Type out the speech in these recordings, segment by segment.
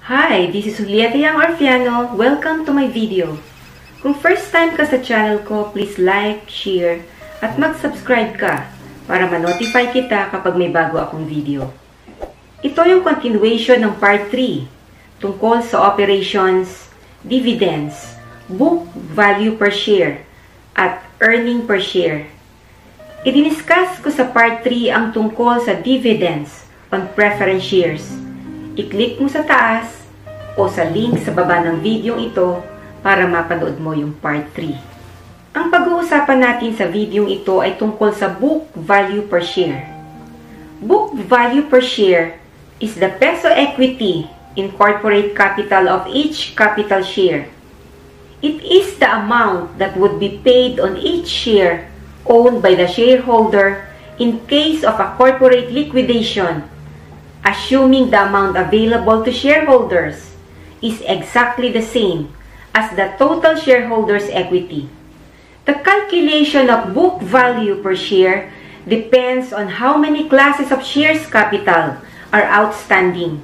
Hi, this is Julieta Yang Orfiano. Welcome to my video. Kung first time ka sa channel ko, please like, share, at mag-subscribe ka para ma-notify kita kapag may bago akong video. Ito yung continuation ng part 3 tungkol sa operations, dividends, book value per share, at earning per share. I-discuss ko sa part 3 ang tungkol sa dividends on preference shares. I-click mo sa taas o sa link sa baba ng video ito para mapanood mo yung part 3. Ang pag-uusapan natin sa video ito ay tungkol sa book value per share. Book value per share is the peso equity in corporate capital of each capital share. It is the amount that would be paid on each share owned by the shareholder in case of a corporate liquidation, assuming the amount available to shareholders is exactly the same as the total shareholders' equity. The calculation of book value per share depends on how many classes of shares capital are outstanding.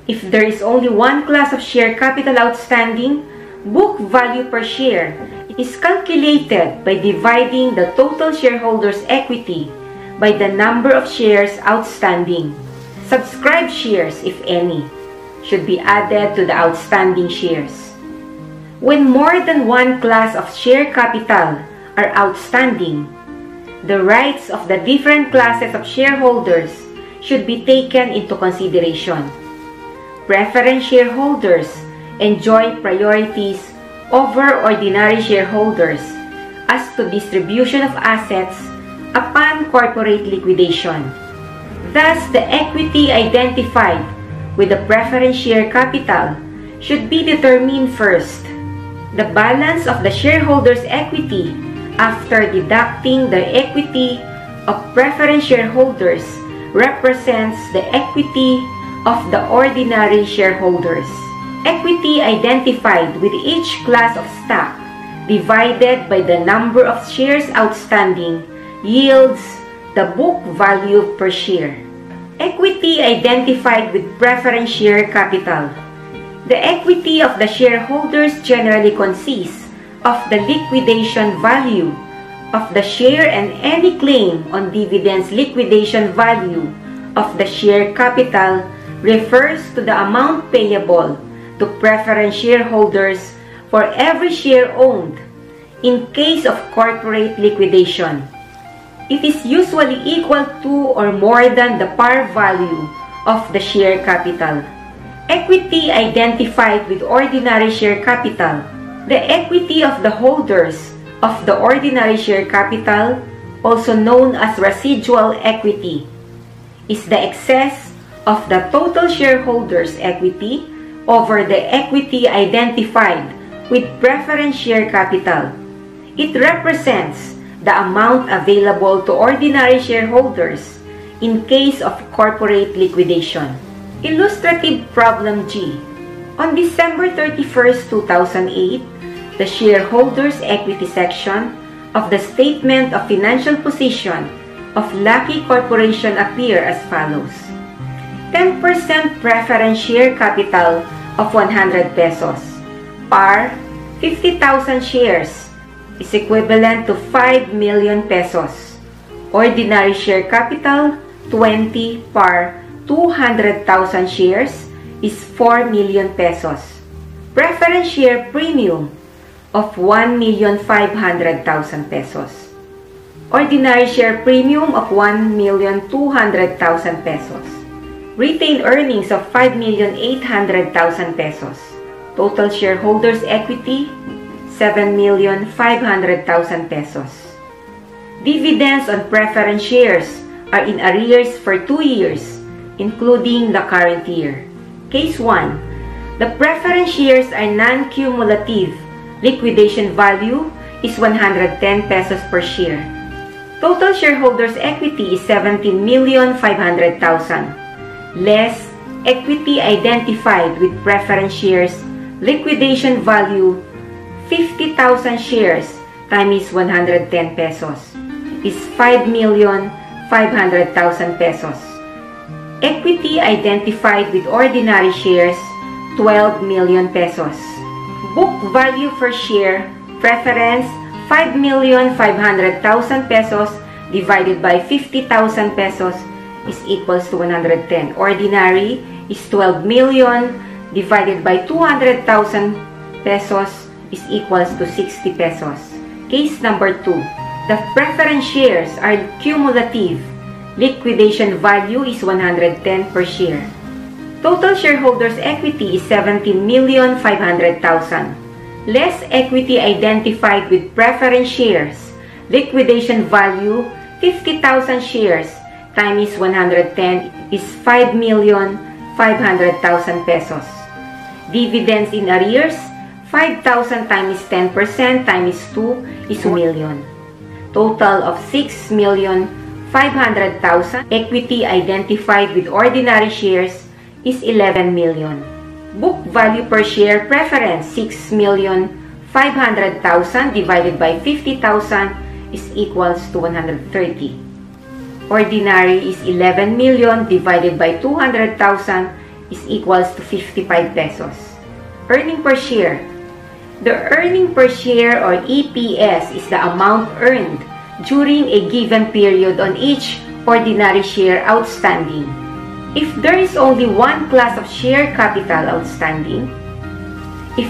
If there is only one class of share capital outstanding, book value per share is calculated by dividing the total shareholders' equity by the number of shares outstanding. Subscribed shares, if any, should be added to the outstanding shares. When more than one class of share capital are outstanding, the rights of the different classes of shareholders should be taken into consideration. Preference shareholders enjoy priorities over ordinary shareholders as to distribution of assets upon corporate liquidation. Thus, the equity identified with the preference share capital should be determined first. The balance of the shareholders' equity after deducting the equity of preference shareholders represents the equity of the ordinary shareholders. Equity identified with each class of stock divided by the number of shares outstanding yields the book value per share. Equity identified with preference share capital. The equity of the shareholders generally consists of the liquidation value of the share and any claim on dividends. Liquidation value of the share capital refers to the amount payable to preference shareholders for every share owned in case of corporate liquidation. It is usually equal to or more than the par value of the share capital. Equity identified with ordinary share capital. The equity of the holders of the ordinary share capital, also known as residual equity, is the excess of the total shareholders' equity over the equity identified with preference share capital. It represents the amount available to ordinary shareholders in case of corporate liquidation. Illustrative Problem G. On December 31st, 2008, the shareholders' equity section of the Statement of Financial Position of Lucky Corporation appear as follows. 10% preference share capital of 100 pesos. Par, 50,000 shares is equivalent to 5 million pesos. Ordinary share capital, 20 par 200,000 shares is 4 million pesos. Preference share premium of 1,500,000 pesos. Ordinary share premium of 1,200,000 pesos. Retained earnings of 5,800,000 pesos. Total shareholders' equity, 7,500,000 pesos. Dividends on preference shares are in arrears for 2 years, including the current year. Case 1. The preference shares are non-cumulative. Liquidation value is 110 pesos per share. Total shareholders' equity is 17,500,000, less equity identified with preference shares. Liquidation value 50,000 shares times 110 pesos is 5,500,000 pesos. Equity identified with ordinary shares 12 million pesos. Book value per share preference 5,500,000 pesos divided by 50,000 pesos is equals to 110. Ordinary is 12 million divided by 200,000 pesos is equals to 60 pesos. Case number 2. The preference shares are cumulative. Liquidation value is 110 per share. Total shareholders' equity is 17,500,000. Less equity identified with preference shares. Liquidation value 50,000 shares times 110 is 5,500,000 pesos. Dividends in arrears 5,000 times 10% times 2 is 1 million. Total of 6,500,000. Equity identified with ordinary shares is 11 million. Book value per share preference 6,500,000 divided by 50,000 is equals to 130. Ordinary is 11 million divided by 200,000 is equals to 55 pesos. Earning per share. The earning per share or EPS is the amount earned during a given period on each ordinary share outstanding. If there is only one class of share capital outstanding, if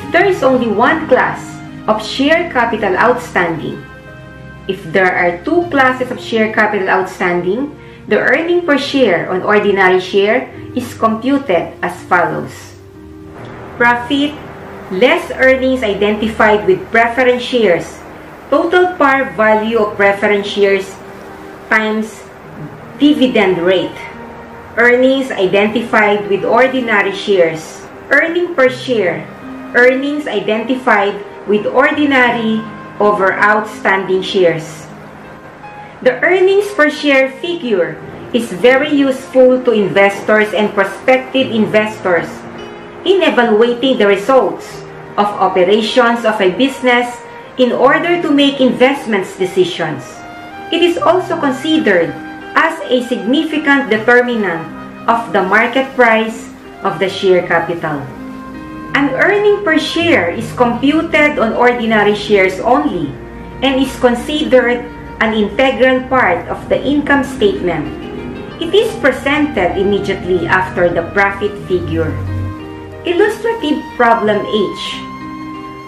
there are two classes of share capital outstanding, the earning per share on ordinary share is computed as follows. Profit less earnings identified with preference shares. Total par value of preference shares times dividend rate. Earnings identified with ordinary shares. Earning per share. Earnings identified with ordinary over outstanding shares. The earnings per share figure is very useful to investors and prospective investors in evaluating the results of operations of a business in order to make investments decisions. It is also considered as a significant determinant of the market price of the share capital. An earning per share is computed on ordinary shares only and is considered an integral part of the income statement. It is presented immediately after the profit figure. Illustrative problem H.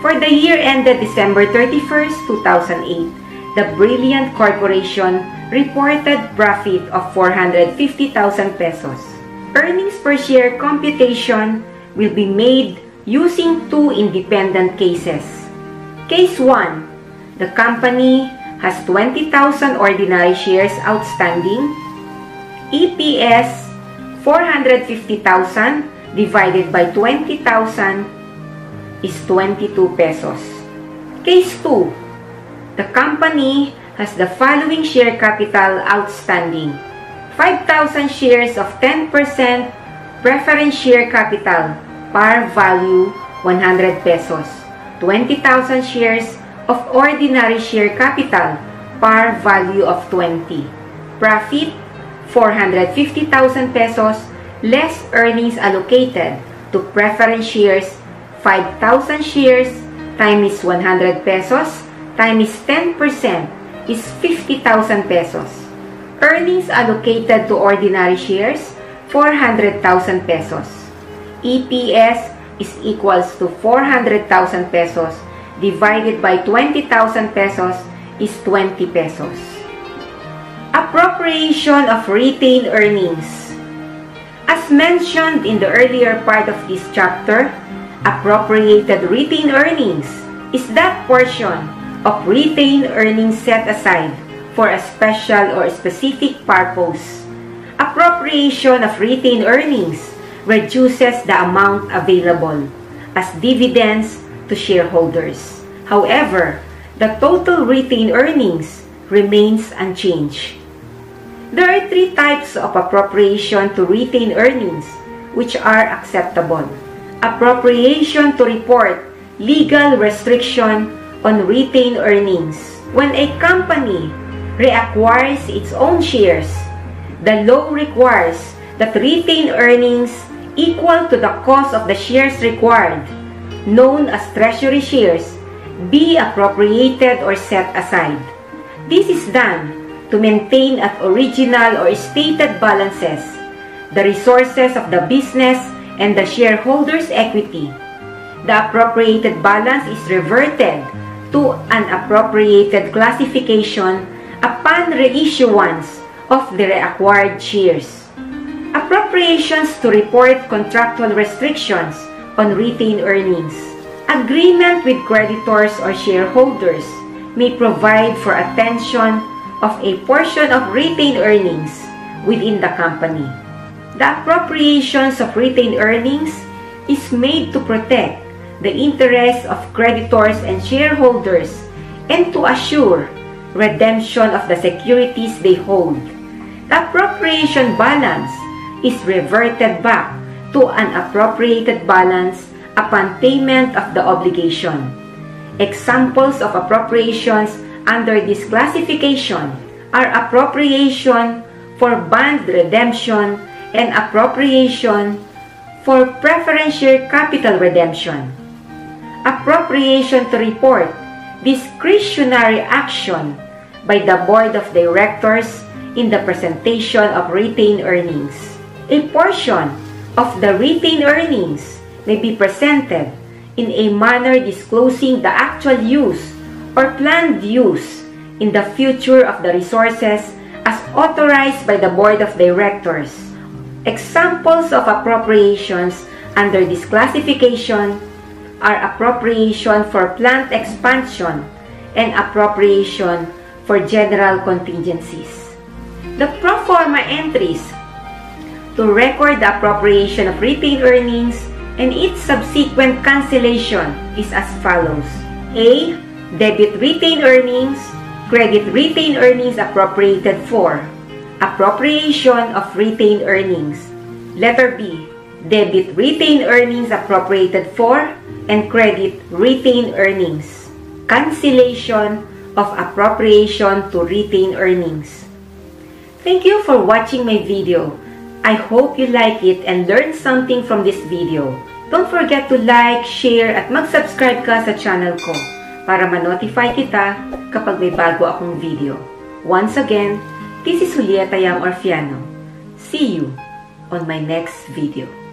For the year ended December 31st, 2008, the Brilliant Corporation reported profit of 450,000 pesos. Earnings per share computation will be made using two independent cases. Case 1. The company has 20,000 ordinary shares outstanding. EPS 450,000 divided by 20,000 is 22 pesos. Case 2. The company has the following share capital outstanding. 5,000 shares of 10% preference share capital, par value 100 pesos. 20,000 shares of ordinary share capital, par value of 20. Profit 450,000 pesos less earnings allocated to preference shares 5,000 shares times 100 pesos times 10% is 50,000 pesos. Earnings allocated to ordinary shares 400,000 pesos. EPS is equals to 400,000 pesos divided by 20,000 pesos is 20 pesos. Appropriation of retained earnings. As mentioned in the earlier part of this chapter, appropriated retained earnings is that portion of retained earnings set aside for a special or specific purpose. Appropriation of retained earnings reduces the amount available as dividends to shareholders. However, the total retained earnings remains unchanged. There are three types of appropriation to retained earnings which are acceptable. Appropriation to report legal restriction on retained earnings. When a company reacquires its own shares, the law requires that retained earnings equal to the cost of the shares required, known as treasury shares, be appropriated or set aside. This is done to maintain at original or stated balances the resources of the business and the shareholders' equity. The appropriated balance is reverted to an appropriated classification upon reissuance of the reacquired shares. Appropriations to report contractual restrictions on retained earnings. Agreement with creditors or shareholders may provide for attention of a portion of retained earnings within the company. The appropriations of retained earnings is made to protect the interests of creditors and shareholders and to assure redemption of the securities they hold. The appropriation balance is reverted back to an appropriated balance upon payment of the obligation. Examples of appropriations under this classification are appropriation for bond redemption and appropriation for preference share capital redemption. Appropriation to report discretionary action by the Board of Directors in the presentation of retained earnings. A portion of the retained earnings may be presented in a manner disclosing the actual use or planned use in the future of the resources as authorized by the Board of Directors. Examples of appropriations under this classification are appropriation for plant expansion and appropriation for general contingencies. The pro forma entries to record the appropriation of retained earnings and its subsequent cancellation is as follows. A. Debit retained earnings, credit retained earnings appropriated for, appropriation of retained earnings. Letter B. Debit retained earnings appropriated for and credit retained earnings. Cancellation of appropriation to retained earnings. Thank you for watching my video. I hope you like it and learned something from this video. Don't forget to like, share, at mag-subscribe ka sa channel ko para ma-notify kita kapag may bago akong video. Once again, this is Julieta Yang Orfiano. See you on my next video.